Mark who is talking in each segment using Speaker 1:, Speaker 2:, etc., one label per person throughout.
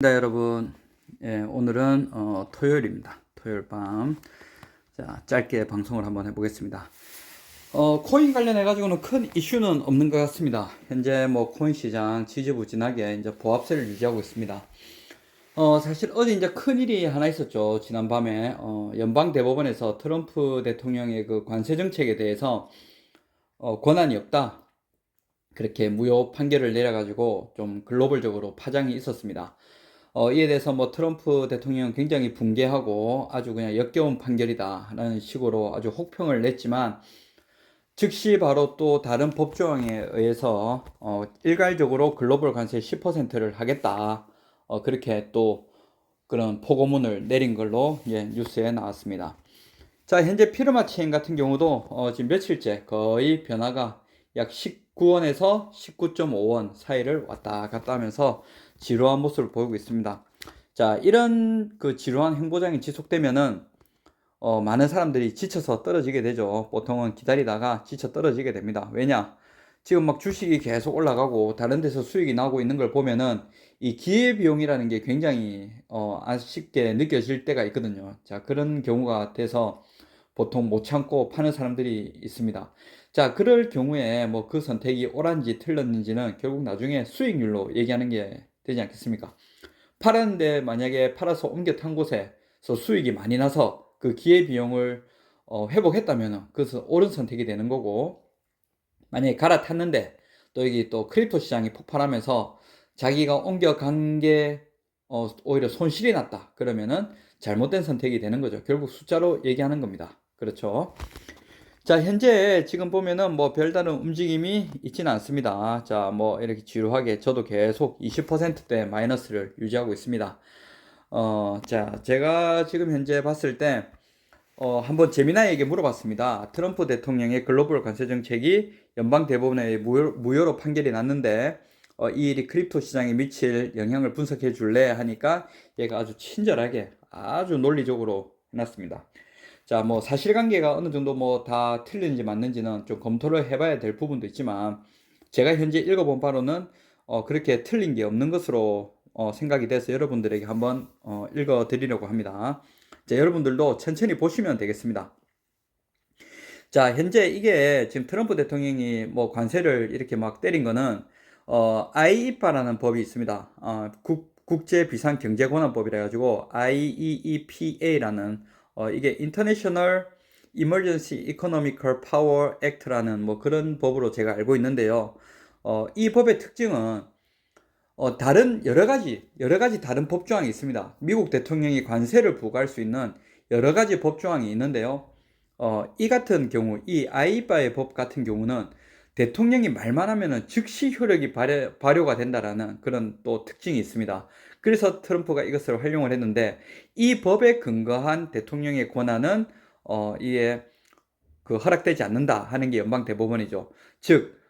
Speaker 1: 네, 여러분. 예, 오늘은 토요일입니다. 토요일 밤. 자, 짧게 방송을 한번 해보겠습니다. 코인 관련해 가지고는 큰 이슈는 없는 것 같습니다. 현재 뭐 코인 시장 지지부진하게 이제 보합세를 유지하고 있습니다. 사실 어제 이제 큰 일이 하나 있었죠. 지난밤에 연방 대법원에서 트럼프 대통령의 그 관세 정책에 대해서 권한이 없다, 그렇게 무효 판결을 내려가지고 좀 글로벌적으로 파장이 있었습니다. 이에 대해서 뭐 트럼프 대통령은 굉장히 붕괴하고 아주 그냥 역겨운 판결이다 라는 식으로 아주 혹평을 냈지만, 즉시 바로 또 다른 법조항에 의해서 일괄적으로 글로벌 관세 10%를 하겠다, 그렇게 또 그런 포고문을 내린 걸로 뉴스에 나왔습니다. 자, 현재 피르마 체인 같은 경우도 지금 며칠째 거의 변화가 약 19원에서 19.5원 사이를 왔다 갔다 하면서 지루한 모습을 보이고 있습니다. 자, 이런 그 지루한 행보장이 지속되면은 많은 사람들이 지쳐서 떨어지게 되죠. 보통은 기다리다가 지쳐 떨어지게 됩니다. 왜냐? 지금 막 주식이 계속 올라가고 다른 데서 수익이 나고 있는 걸 보면은 이 기회비용이라는 게 굉장히 아쉽게 느껴질 때가 있거든요. 자, 그런 경우가 돼서 보통 못 참고 파는 사람들이 있습니다. 자, 그럴 경우에 뭐 그 선택이 옳은지 틀렸는지는 결국 나중에 수익률로 얘기하는 게 되지 않겠습니까? 팔았는데 만약에 팔아서 옮겨 탄 곳에서 수익이 많이 나서 그 기회비용을 회복했다면 그것은 옳은 선택이 되는 거고, 만약에 갈아탔는데 또 여기 또 크립토 시장이 폭발하면서 자기가 옮겨간 게 오히려 손실이 났다, 그러면은 잘못된 선택이 되는 거죠. 결국 숫자로 얘기하는 겁니다. 그렇죠? 자, 현재 지금 보면은 뭐 별다른 움직임이 있지는 않습니다. 자, 뭐 이렇게 지루하게 저도 계속 20%대 마이너스를 유지하고 있습니다. 자, 제가 지금 현재 봤을 때 한번 재미나에게 물어봤습니다. 트럼프 대통령의 글로벌 관세 정책이 연방 대법원에 무효로 판결이 났는데 이 일이 크립토 시장에 미칠 영향을 분석해 줄래 하니까 얘가 아주 친절하게 아주 논리적으로 해놨습니다. 자, 뭐 사실관계가 어느 정도 뭐 다 틀린지 맞는지는 좀 검토를 해봐야 될 부분도 있지만, 제가 현재 읽어본 바로는 그렇게 틀린 게 없는 것으로 생각이 돼서 여러분들에게 한번 읽어 드리려고 합니다. 자, 여러분들도 천천히 보시면 되겠습니다. 자, 현재 이게 지금 트럼프 대통령이 뭐 관세를 이렇게 막 때린 거는 IEEPA라는 법이 있습니다. 국제 비상 경제 권한법이라 가지고 IEEPA라는 이게 International Emergency Economical Power Act라는 뭐 그런 법으로 제가 알고 있는데요. 이 법의 특징은 다른 여러 가지 다른 법조항이 있습니다. 미국 대통령이 관세를 부과할 수 있는 여러 가지 법조항이 있는데요. 이 같은 경우, 이 아이바의 법 같은 경우는 대통령이 말만 하면은 즉시 효력이 발효가 된다라는 그런 또 특징이 있습니다. 그래서 트럼프가 이것을 활용을 했는데, 이 법에 근거한 대통령의 권한은 이에 그 허락되지 않는다 하는 게 연방 대법원이죠. 즉,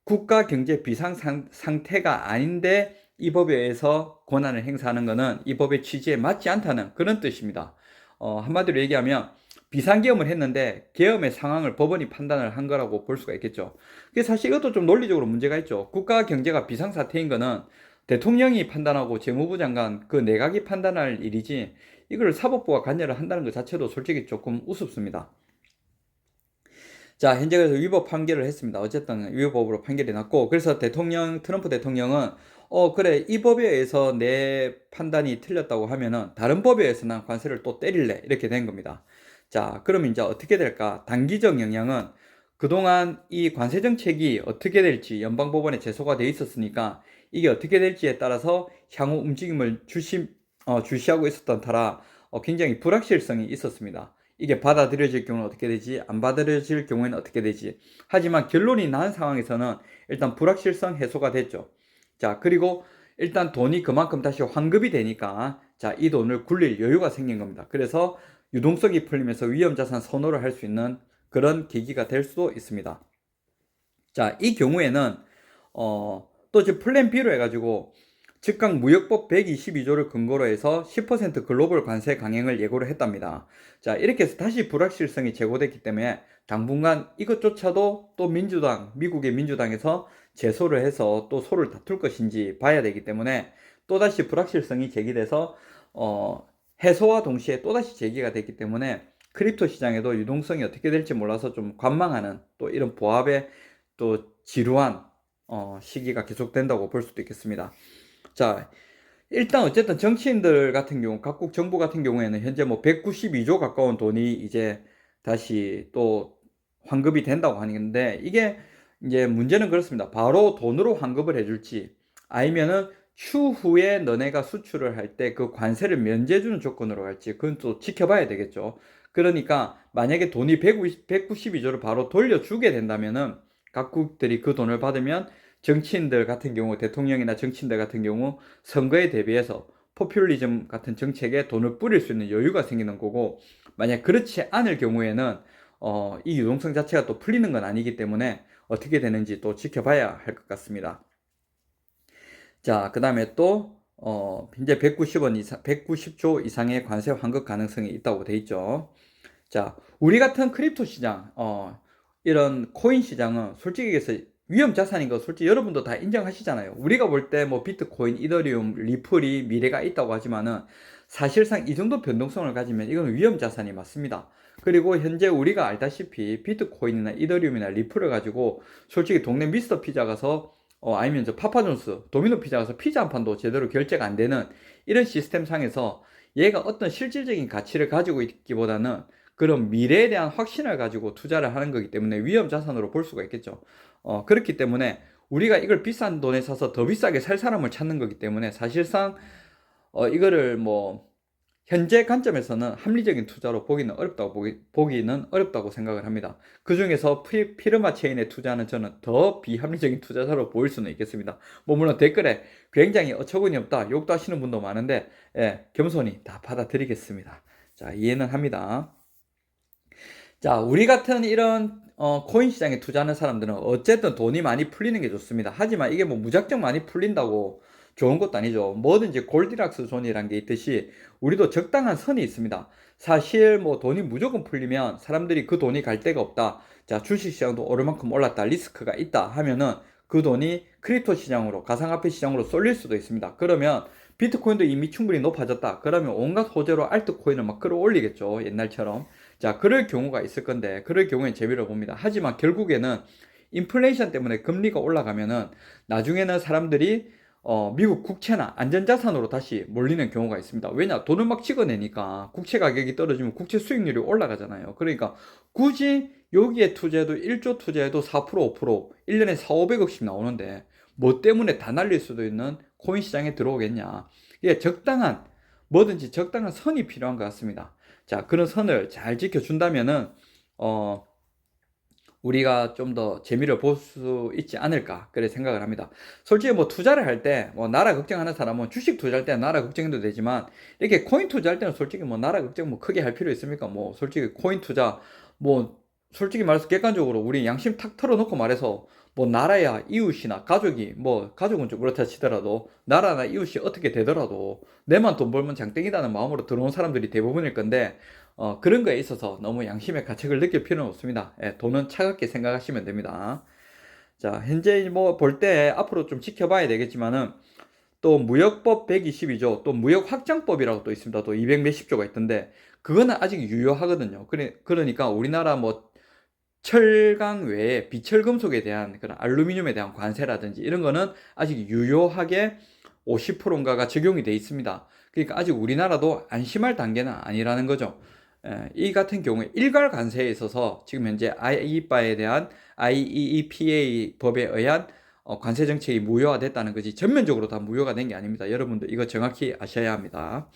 Speaker 1: 국가 경제 비상 상태가 아닌데 이 법에 의해서 권한을 행사하는 것은 이 법의 취지에 맞지 않다는 그런 뜻입니다. 한마디로 얘기하면 비상계엄을 했는데 계엄의 상황을 법원이 판단을 한 거라고 볼 수가 있겠죠. 그래서 사실 이것도 좀 논리적으로 문제가 있죠. 국가 경제가 비상사태인 거는 대통령이 판단하고 재무부 장관 그 내각이 판단할 일이지, 이걸 사법부가 관여를 한다는 것 자체도 솔직히 조금 우습습니다. 자, 현재 그래서 위법 판결을 했습니다. 어쨌든 위법으로 판결이 났고, 그래서 트럼프 대통령은 그래, 이 법에 의해서 내 판단이 틀렸다고 하면은 다른 법에 의해서 난 관세를 또 때릴래, 이렇게 된 겁니다. 자, 그러면 이제 어떻게 될까? 단기적 영향은, 그동안 이 관세 정책이 어떻게 될지 연방법원에 제소가 돼 있었으니까 이게 어떻게 될지에 따라서 향후 움직임을 주시하고 있었던 터라 굉장히 불확실성이 있었습니다. 이게 받아들여질 경우는 어떻게 되지? 안 받아들여질 경우에는 어떻게 되지? 하지만 결론이 난 상황에서는 일단 불확실성 해소가 됐죠. 자, 그리고 일단 돈이 그만큼 다시 환급이 되니까, 자, 이 돈을 굴릴 여유가 생긴 겁니다. 그래서 유동성이 풀리면서 위험자산 선호를 할 수 있는 그런 계기가 될 수도 있습니다. 자, 이 경우에는 또 지금 플랜 B로 해가지고 즉각 무역법 122조를 근거로 해서 10% 글로벌 관세 강행을 예고를 했답니다. 자, 이렇게 해서 다시 불확실성이 제고됐기 때문에 당분간 이것조차도 또 미국의 민주당에서 제소를 해서 또 소를 다툴 것인지 봐야 되기 때문에 또다시 불확실성이 제기돼서 해소와 동시에 또다시 제기가 됐기 때문에 크립토 시장에도 유동성이 어떻게 될지 몰라서 좀 관망하는 또 이런 보합의 또 지루한 시기가 계속된다고 볼 수도 있겠습니다. 자, 일단 어쨌든 정치인들 같은 경우, 각국 정부 같은 경우에는 현재 뭐 192조 가까운 돈이 이제 다시 또 환급이 된다고 하는데, 이게 이제 문제는 그렇습니다. 바로 돈으로 환급을 해줄지 아니면은 추후에 너네가 수출을 할 때 그 관세를 면제 주는 조건으로 할지, 그건 또 지켜봐야 되겠죠. 그러니까 만약에 돈이 192조를 바로 돌려주게 된다면은 각국들이 그 돈을 받으면 정치인들 같은 경우, 대통령이나 정치인들 같은 경우 선거에 대비해서 포퓰리즘 같은 정책에 돈을 뿌릴 수 있는 여유가 생기는 거고, 만약 그렇지 않을 경우에는 이 유동성 자체가 또 풀리는 건 아니기 때문에 어떻게 되는지 또 지켜봐야 할 것 같습니다. 자, 그 다음에 또 현재 190조 이상의 관세 환급 가능성이 있다고 돼 있죠. 자, 우리 같은 크립토 시장, 이런 코인 시장은 솔직히 얘기해서 위험 자산인 거 솔직히 여러분도 다 인정하시잖아요. 우리가 볼 때 뭐 비트코인, 이더리움, 리플이 미래가 있다고 하지만은 사실상 이 정도 변동성을 가지면 이건 위험 자산이 맞습니다. 그리고 현재 우리가 알다시피 비트코인이나 이더리움이나 리플을 가지고 솔직히 동네 미스터 피자 가서 아니면 저 파파존스, 도미노 피자 가서 피자 한 판도 제대로 결제가 안 되는 이런 시스템 상에서 얘가 어떤 실질적인 가치를 가지고 있기보다는 그런 미래에 대한 확신을 가지고 투자를 하는 거기 때문에 위험 자산으로 볼 수가 있겠죠. 그렇기 때문에 우리가 이걸 비싼 돈에 사서 더 비싸게 살 사람을 찾는 거기 때문에 사실상 이거를 뭐 현재 관점에서는 합리적인 투자로 보기는 어렵다고 생각을 합니다. 그 중에서 피르마 체인에 투자는 저는 더 비합리적인 투자자로 보일 수는 있겠습니다. 뭐 물론 댓글에 굉장히 어처구니 없다 욕도 하시는 분도 많은데, 예, 겸손히 다 받아드리겠습니다. 자, 이해는 합니다. 자, 우리 같은 이런 코인 시장에 투자하는 사람들은 어쨌든 돈이 많이 풀리는 게 좋습니다. 하지만 이게 뭐 무작정 많이 풀린다고 좋은 것도 아니죠. 뭐든지 골디락스 존이란 게 있듯이 우리도 적당한 선이 있습니다. 사실 뭐 돈이 무조건 풀리면 사람들이 그 돈이 갈 데가 없다. 자, 주식시장도 오를 만큼 올랐다. 리스크가 있다 하면은 그 돈이 크립토 시장으로, 가상화폐 시장으로 쏠릴 수도 있습니다. 그러면 비트코인도 이미 충분히 높아졌다. 그러면 온갖 호재로 알트코인을 막 끌어올리겠죠. 옛날처럼. 자, 그럴 경우가 있을 건데, 그럴 경우엔 재미를 봅니다. 하지만 결국에는 인플레이션 때문에 금리가 올라가면은 나중에는 사람들이 미국 국채나 안전자산으로 다시 몰리는 경우가 있습니다. 왜냐? 돈을 막 찍어내니까 국채 가격이 떨어지면 국채 수익률이 올라가잖아요. 그러니까 굳이 여기에 투자해도 1조 투자해도 4% 5% 1년에 4, 500억씩 나오는데 뭐 때문에 다 날릴 수도 있는 코인 시장에 들어오겠냐. 이게 뭐든지 적당한 선이 필요한 것 같습니다. 자, 그런 선을 잘 지켜준다면은 우리가 좀 더 재미를 볼 수 있지 않을까 그래 생각을 합니다. 솔직히 뭐 투자를 할 때 뭐 나라 걱정하는 사람은 주식 투자할 때 나라 걱정해도 되지만 이렇게 코인 투자할 때는 솔직히 뭐 나라 걱정 뭐 크게 할 필요 있습니까? 뭐 솔직히 코인 투자 뭐 솔직히 말해서 객관적으로 우리 양심 탁 털어놓고 말해서 뭐 나라야 이웃이나 가족이 뭐 가족은 좀 그렇다 치더라도 나라나 이웃이 어떻게 되더라도 내만 돈 벌면 장땡이다는 마음으로 들어온 사람들이 대부분일 건데 그런 거에 있어서 너무 양심의 가책을 느낄 필요는 없습니다. 예, 돈은 차갑게 생각하시면 됩니다. 자, 현재 뭐 볼 때 앞으로 좀 지켜봐야 되겠지만은 또 무역법 122조 또 무역확장법이라고 또 있습니다. 또 200 몇십 조가 있던데 그거는 아직 유효하거든요. 그러니까 우리나라 뭐 철강 외에 비철금속에 대한 그런 알루미늄에 대한 관세라든지 이런 거는 아직 유효하게 50%인가가 적용이 돼 있습니다. 그러니까 아직 우리나라도 안심할 단계는 아니라는 거죠. 이 같은 경우에 일괄 관세에 있어서 지금 현재 IEEPA 법에 의한 관세 정책이 무효화됐다는 거지 전면적으로 다 무효가 된 게 아닙니다. 여러분들 이거 정확히 아셔야 합니다.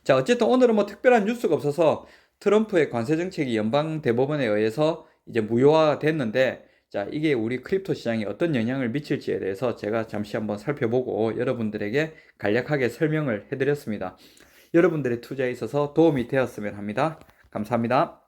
Speaker 1: 자, 어쨌든 오늘은 뭐 특별한 뉴스가 없어서 트럼프의 관세 정책이 연방 대법원에 의해서 이제 무효화가 됐는데, 자, 이게 우리 크립토 시장에 어떤 영향을 미칠지에 대해서 제가 잠시 한번 살펴보고 여러분들에게 간략하게 설명을 해드렸습니다. 여러분들의 투자에 있어서 도움이 되었으면 합니다. 감사합니다.